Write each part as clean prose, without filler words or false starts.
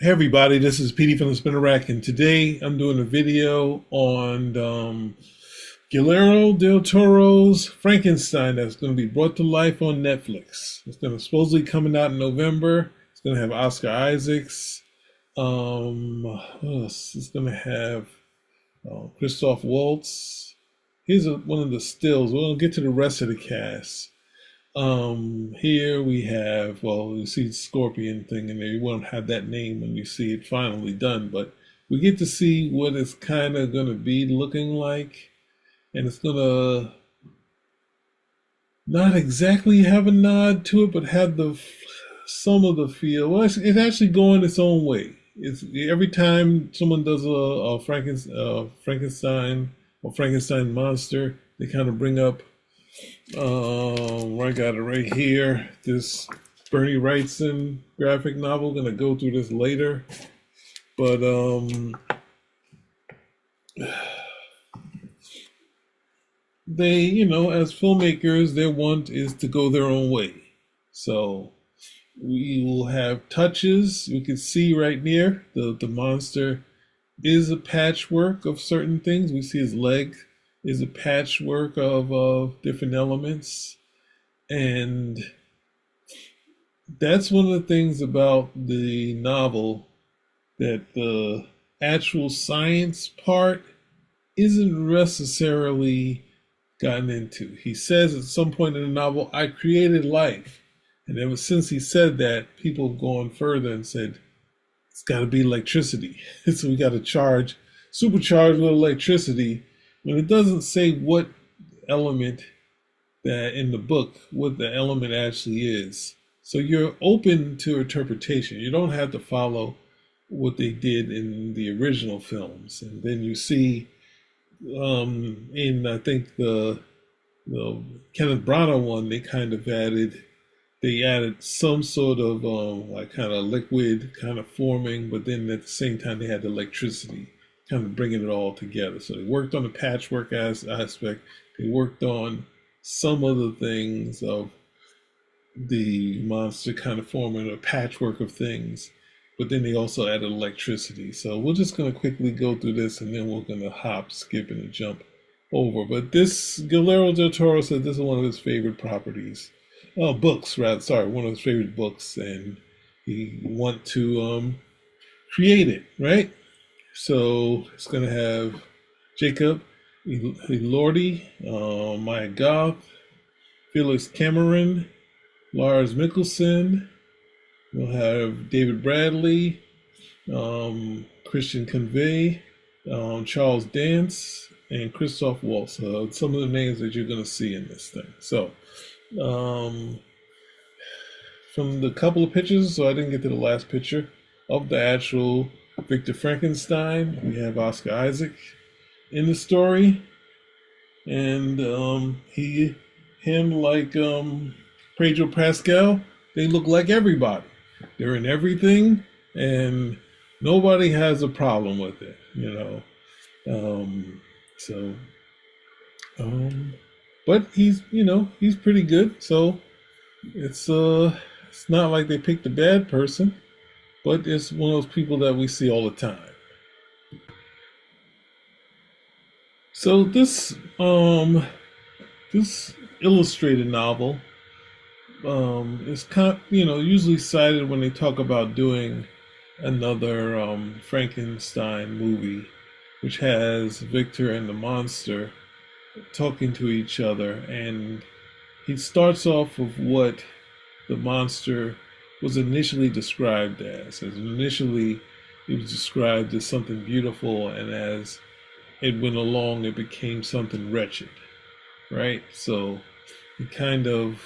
Hey everybody, this is Petey from the Spinner Rack, and today I'm doing a video on Guillermo del Toro's Frankenstein that's going to be brought to life on Netflix. It's going to supposedly coming out in November. It's going to have Oscar Isaacs. What else? It's going to have Christoph Waltz. Here's one of the stills. We'll get to the rest of the cast. Here we have, well, you see the scorpion thing in there. You won't have that name when you see it finally done, but we get to see what it's kind of going to be looking like. And it's going to not exactly have a nod to it, but have some of the feel. Well, it's actually going its own way. It's every time someone does a Frankenstein or Frankenstein monster, they kind of bring up I got it right here. This Bernie Wrightson graphic novel. Gonna go through this later, but they, as filmmakers, their want is to go their own way. So we will have touches. We can see right near the monster is a patchwork of certain things. We see his leg is a patchwork of different elements. And that's one of the things about the novel, that the actual science part isn't necessarily gotten into. He says at some point in the novel, I created life. And ever since he said that, people have gone further and said, it's got to be electricity. So we got to supercharge with electricity, when it doesn't say what element that in the book, what the element actually is. So you're open to interpretation. You don't have to follow what they did in the original films. And then you see in, I think, the Kenneth Branagh one, they added some sort of like kind of liquid kind of forming, but then at the same time they had the electricity kind of bringing it all together. So they worked on the patchwork aspect. They worked on some of the things of the monster kind of forming a patchwork of things, but then they also added electricity. So we're just going to quickly go through this, and then we're going to hop, skip, and jump over. But this, Guillermo del Toro said this is one of his favorite properties. Books, rather. Sorry, one of his favorite books, and he want to create it, right? So it's going to have Jacob Elordi, Maya Goth, Felix Cameron, Lars Mikkelsen. We'll have David Bradley, Christian Convey, Charles Dance, and Christoph Waltz. Some of the names that you're going to see in this thing. So from the couple of pictures, so I didn't get to the last picture of the actual Victor Frankenstein, we have Oscar Isaac in the story, and him like Pedro Pascal, they look like everybody. They're in everything, and nobody has a problem with it, So, but he's pretty good. So it's not like they picked a bad person, but it's one of those people that we see all the time. So this illustrated novel is kind of, usually cited when they talk about doing another Frankenstein movie, which has Victor and the monster talking to each other, and he starts off with what the monster was initially described as. Initially, it was described as something beautiful, and as it went along, it became something wretched, right? So it kind of,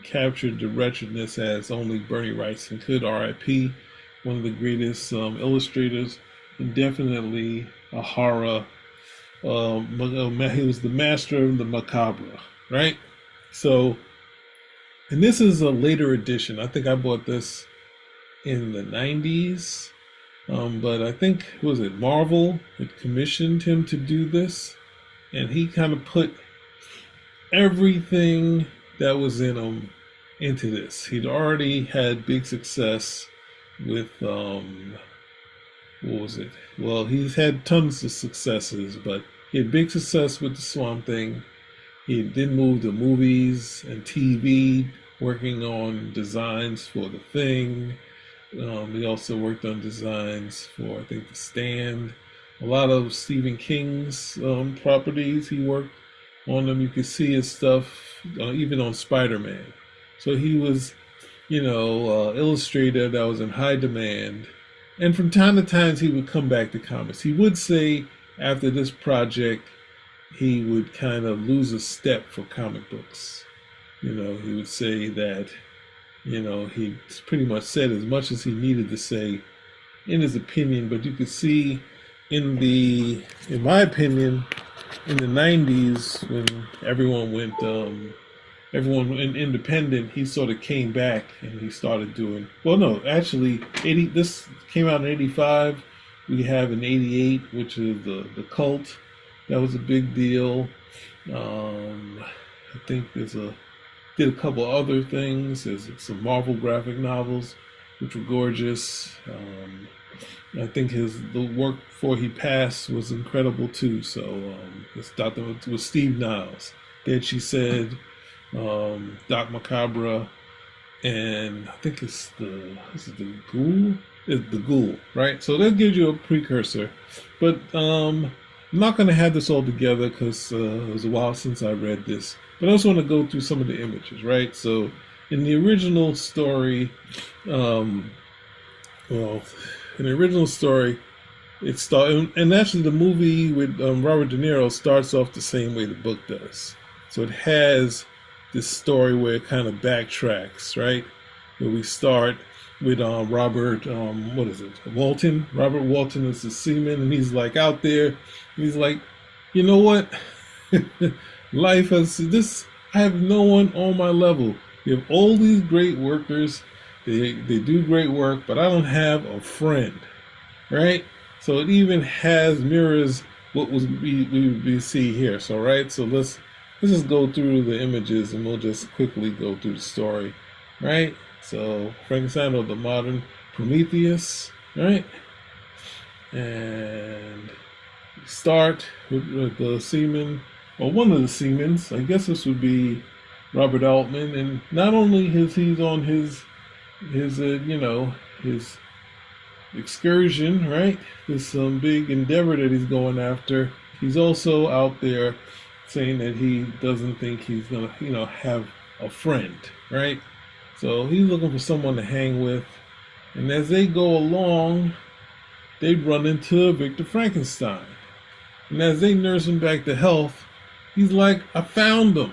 captured the wretchedness as only Bernie Wrightson could. R.I.P. One of the greatest illustrators, and definitely a horror. He was the master of the macabre, right? So, and this is a later edition. I think I bought this in the 90s. But I think, was it Marvel had commissioned him to do this, and he kind of put everything that was in him into this. He'd already had big success with what was it? Well, he's had tons of successes, but he had big success with the Swamp Thing. He did move to movies and TV, working on designs for The Thing. He also worked on designs for, I think, The Stand. A lot of Stephen King's properties, he worked on them. You could see his stuff even on Spider-Man. So he was, illustrator that was in high demand. And from time to time, he would come back to comics. He would say after this project, he would kind of lose a step for comic books. He would say that, he pretty much said as much as he needed to say in his opinion, but you could see in my opinion, in the 90s when everyone went independent, he sort of came back and he started doing, well, no, actually, this came out in 85. We have in 88, which is the Cult. That was a big deal. I think did a couple other things. There's some Marvel graphic novels, which were gorgeous. I think the work before he passed was incredible too. So it was Steve Niles. Then She Said, Doc Macabre, and I think it's the Ghoul. It's the Ghoul, right? So that gives you a precursor. But I'm not going to have this all together because it was a while since I read this. But I also want to go through some of the images, right? So in the original story, it started, and actually the movie with Robert De Niro starts off the same way the book does. So it has this story where it kind of backtracks, right? Where we start with Robert Walton. Robert Walton is the seaman, and he's like out there, and he's like, you know what? Life has this. I have no one on my level. You have all these great workers. They do great work, but I don't have a friend, right? So it even mirrors what we see here. So right, so let's just go through the images and we'll just quickly go through the story, right? So Frankenstein or the Modern Prometheus, right? And start with the seaman, or one of the seamans. I guess this would be Robert Altman, and not only he's on his excursion, right? This big endeavor that he's going after. He's also out there saying that he doesn't think he's gonna, have a friend, right? So he's looking for someone to hang with, and as they go along, they run into Victor Frankenstein, and as they nurse him back to health, he's like, "I found him.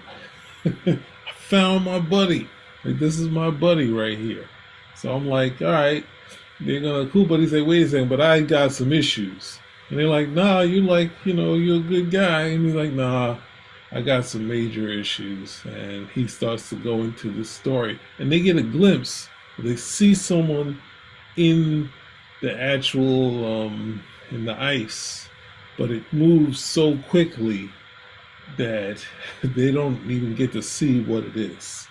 I found my buddy. Like, this is my buddy right here." So I'm like, all right, they're gonna cool, but he said, wait a second, but I got some issues. And they're like, nah, you're a good guy. And he's like, nah, I got some major issues. And he starts to go into this story. And they get a glimpse. They see someone in the actual, in the ice, but it moves so quickly that they don't even get to see what it is,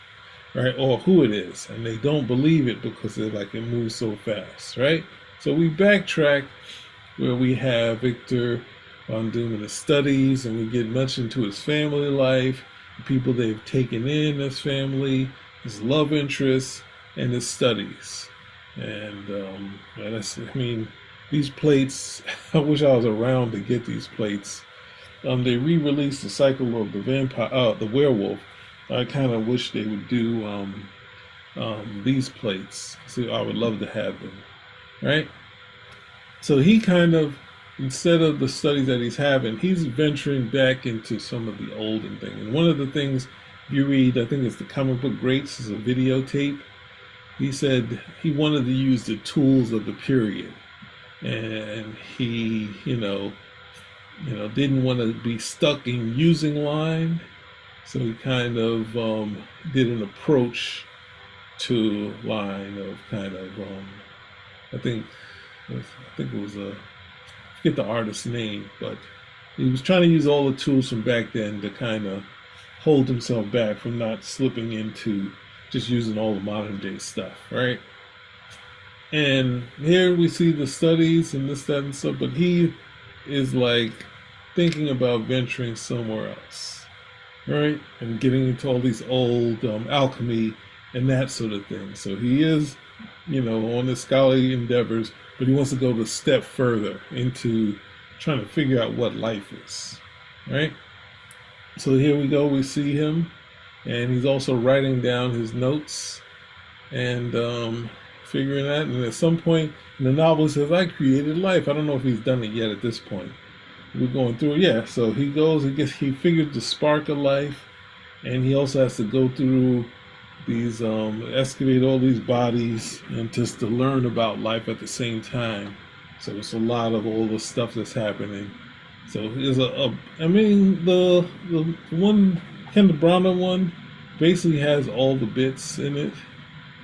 right, or who it is, and they don't believe it because they're like, it moves so fast, right? So we backtrack where we have Victor doing his studies, and we get much into his family life, the people they've taken in as family, his love interests, and his studies. And these plates, I wish I was around to get these plates. They re-released the cycle of the werewolf. I kind of wish they would do these plates. So I would love to have them, right? So he kind of, instead of the studies that he's having, he's venturing back into some of the olden things. And one of the things you read, I think it's the Comic Book Greats, is a videotape. He said he wanted to use the tools of the period, and he, didn't want to be stuck in using line, so he kind of did an approach to line of kind of I think it was I forget the artist's name, but he was trying to use all the tools from back then to kind of hold himself back from not slipping into just using all the modern day stuff, right? And here we see the studies and this, that, and stuff, but he is like thinking about venturing somewhere else, right? And getting into all these old alchemy and that sort of thing. So he is, on his scholarly endeavors, but he wants to go a step further into trying to figure out what life is, right? So here we go, we see him, and he's also writing down his notes and figuring that. And at some point in the novel, he says, I created life. I don't know if he's done it yet at this point. We're going through it. Yeah, so he goes, he figured the spark of life, and he also has to go through these, excavate all these bodies, and just to learn about life at the same time. So it's a lot of all the stuff that's happening. So there's the one, Ken Browner one, basically has all the bits in it.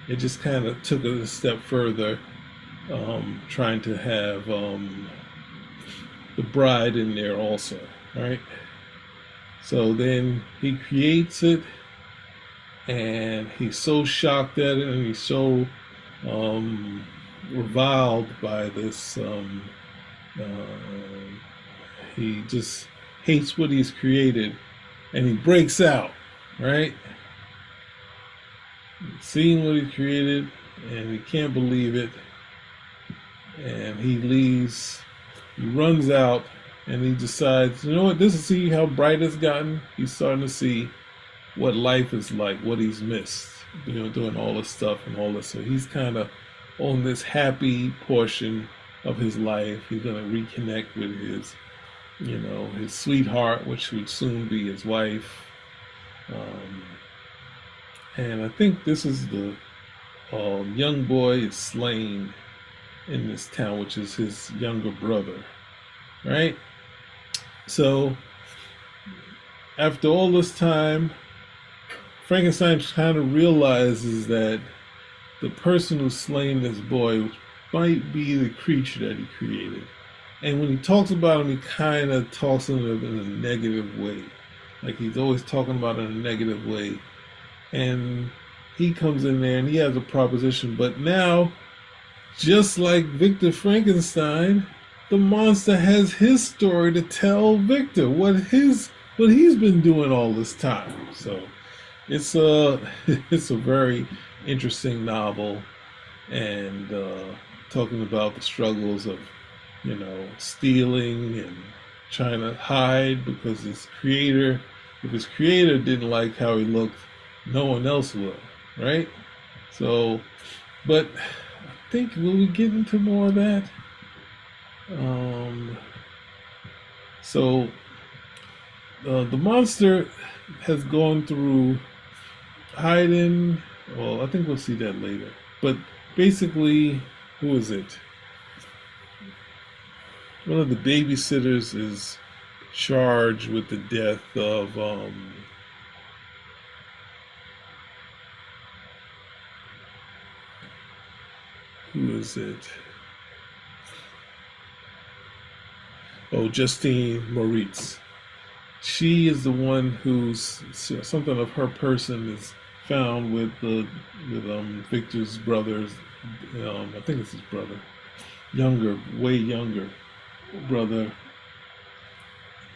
It just kind of took it a step further, trying to have the bride in there also, right? So then he creates it, and he's so shocked at it, and he's so reviled by this. He just hates what he's created, and he breaks out, right? Seeing what he created, and he can't believe it, and he leaves. He runs out, and he decides, you know what, this is, see how bright it's gotten? He's starting to see what life is like, what he's missed, doing all this stuff and all this. So he's kind of on this happy portion of his life. He's going to reconnect with his, his sweetheart, which would soon be his wife. And I think this is the young boy is slain in this town, which is his younger brother, right? So after all this time, Frankenstein kind of realizes that the person who slain this boy might be the creature that he created. And when he talks about him, he kind of talks in a negative way. Like he's always talking about it in a negative way. And he comes in there and he has a proposition, but now, just like Victor Frankenstein, the monster has his story to tell Victor, what he's been doing all this time. So it's a very interesting novel, and talking about the struggles of stealing and trying to hide, because if his creator didn't like how he looked, no one else will, right? So, but I think, will we get into more of that? So the monster has gone through hiding. Well, I think we'll see that later. But basically, who is it? One of the babysitters is charged with the death of who is it? Oh, Justine Moritz. She is the one who's, something of her person is found with Victor's brother's. I think it's his brother, way younger brother.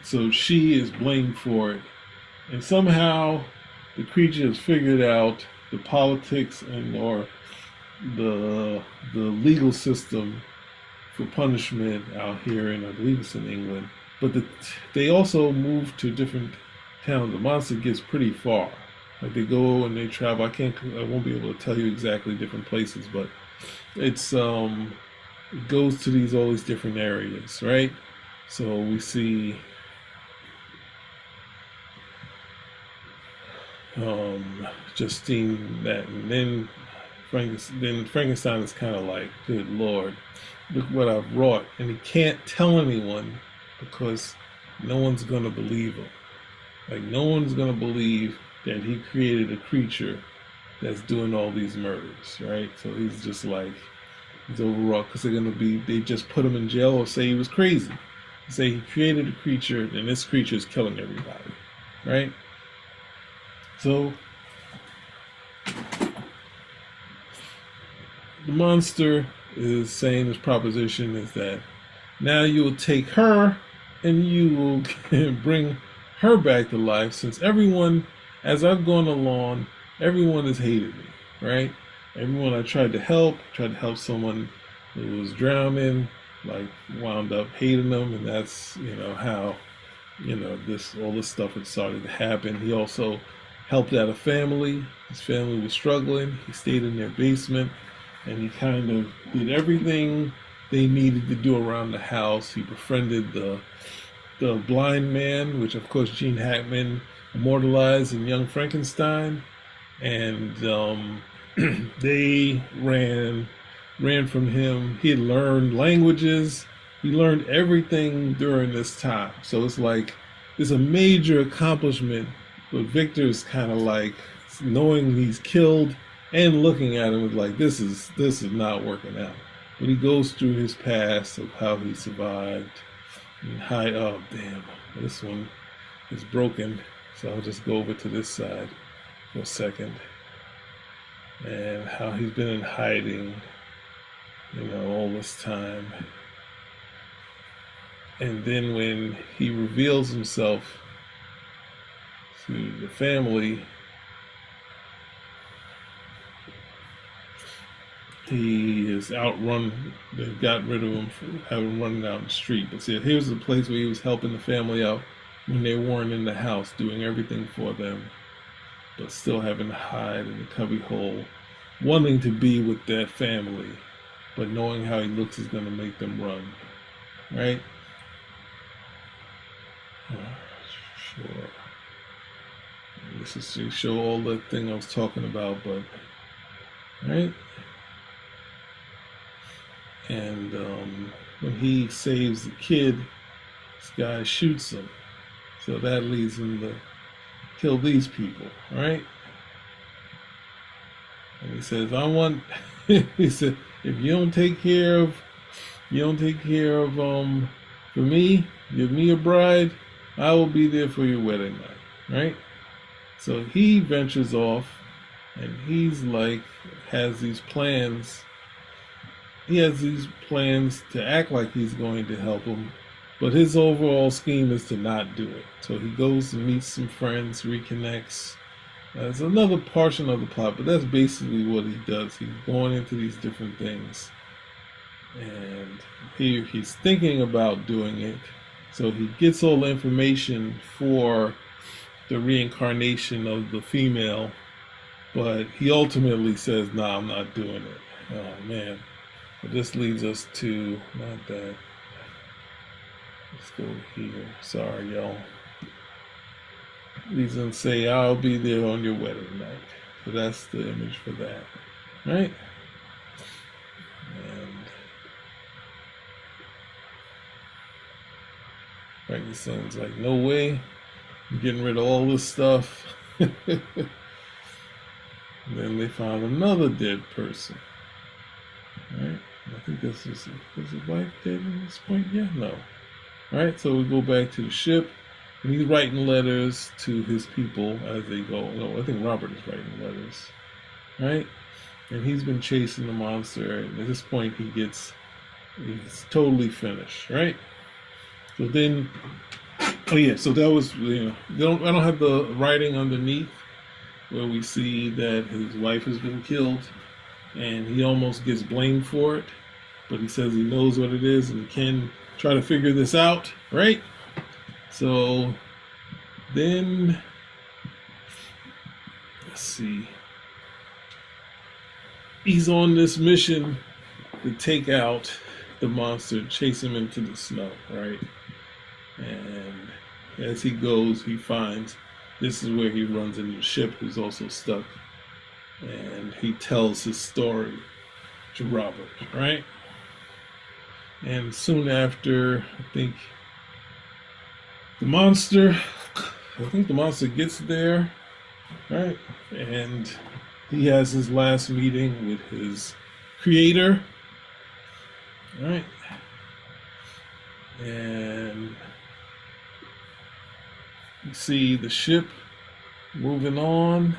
So she is blamed for it, and somehow the creature has figured out the politics or the legal system for punishment out here, and I believe it's in England. But they also move to different towns. The monster gets pretty far. Like they go and they travel. I won't be able to tell you exactly different places, but it goes to all these different areas, right? So we see Justine that, and then Frankenstein is kind of like, good Lord, look what I've wrought. And he can't tell anyone because no one's going to believe him. Like, no one's going to believe that he created a creature that's doing all these murders, right? So he's just like, he's overwrought, because they just put him in jail or say he was crazy. Say he created a creature and this creature is killing everybody, right? So the monster is saying, this proposition is that now you will take her and you will bring her back to life, since everyone, as I've gone along, everyone has hated me, right? Everyone I tried to help someone who was drowning, like wound up hating them, and that's, how, this all this stuff had started to happen. He also helped out a family. His family was struggling. He stayed in their basement, and he kind of did everything they needed to do around the house. He befriended the blind man, which of course Gene Hackman immortalized in Young Frankenstein, and they ran from him. He had learned languages. He learned everything during this time. So it's like it's a major accomplishment, but Victor's kind of like knowing he's killed and looking at him is like, this is not working out. But he goes through his past of how he survived and oh damn, this one is broken. So I'll just go over to this side for a second. And how he's been in hiding, all this time. And then when he reveals himself to the family, he is outrun. They've got rid of him for having running out in the street. But see, here's the place where he was helping the family out when they weren't in the house, doing everything for them, but still having to hide in the cubby hole, wanting to be with that family, but knowing how he looks is going to make them run, right? Sure. This is to show all the thing I was talking about, but right. And when he saves the kid, this guy shoots him, so that leads him to kill these people, right? And he says, "I want." He said, "If you don't take care of, for me, give me a bride, I will be there for your wedding night," right? So he ventures off, and he's like, has these plans. He has these plans to act like he's going to help him, but his overall scheme is to not do it. So he goes and meets some friends, reconnects. There's another portion of the plot, but that's basically what he does. He's going into these different things, and he's thinking about doing it. So he gets all the information for the reincarnation of the female, but he ultimately says, "Nah, I'm not doing it." Oh man. But this leads us to, not that. Let's go here. Sorry, y'all. Leads them say, "I'll be there on your wedding night." So that's the image for that, right? And Frankenstein's like, "No way. I'm getting rid of all this stuff." And then they found another dead person, right? I think this was his wife dead at this point? Yeah, no. Alright, so we go back to the ship, and he's writing letters to his people as they go. No, I think Robert is writing letters. Right? And he's been chasing the monster, and at this point he's totally finished, right? So then, oh yeah, so that was, I don't have the writing underneath where we see that his wife has been killed, and he almost gets blamed for it, but he says he knows what it is and can try to figure this out, right? So then, let's see, he's on this mission to take out the monster, chase him into the snow, right? And as he goes, he finds this is where he runs into the ship, who's also stuck. And he tells his story to Robert, right? And soon after, I think the monster gets there, right? And he has his last meeting with his creator, right? And you see the ship moving on.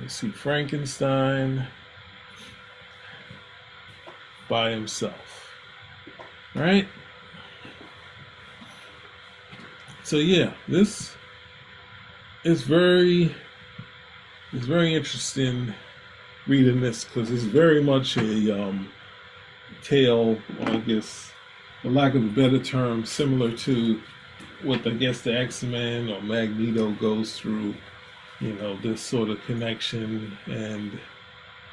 You see Frankenstein. by himself. All right. So yeah, this is very interesting reading this, because it's very much a tale, I guess, for lack of a better term, similar to what I guess the X-Men or Magneto goes through. This sort of connection, and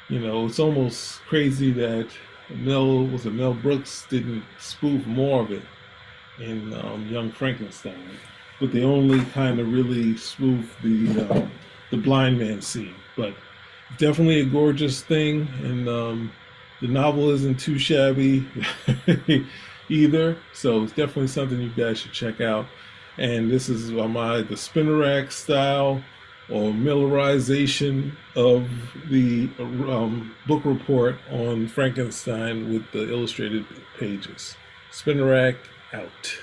it's almost crazy that Mel Brooks didn't spoof more of it in Young Frankenstein, but they only kind of really spoofed the blind man scene. But definitely a gorgeous thing, and the novel isn't too shabby either, so it's definitely something you guys should check out. And this is the Spinnerack style or Millerization of the book report on Frankenstein with the illustrated pages. Spinnerack out.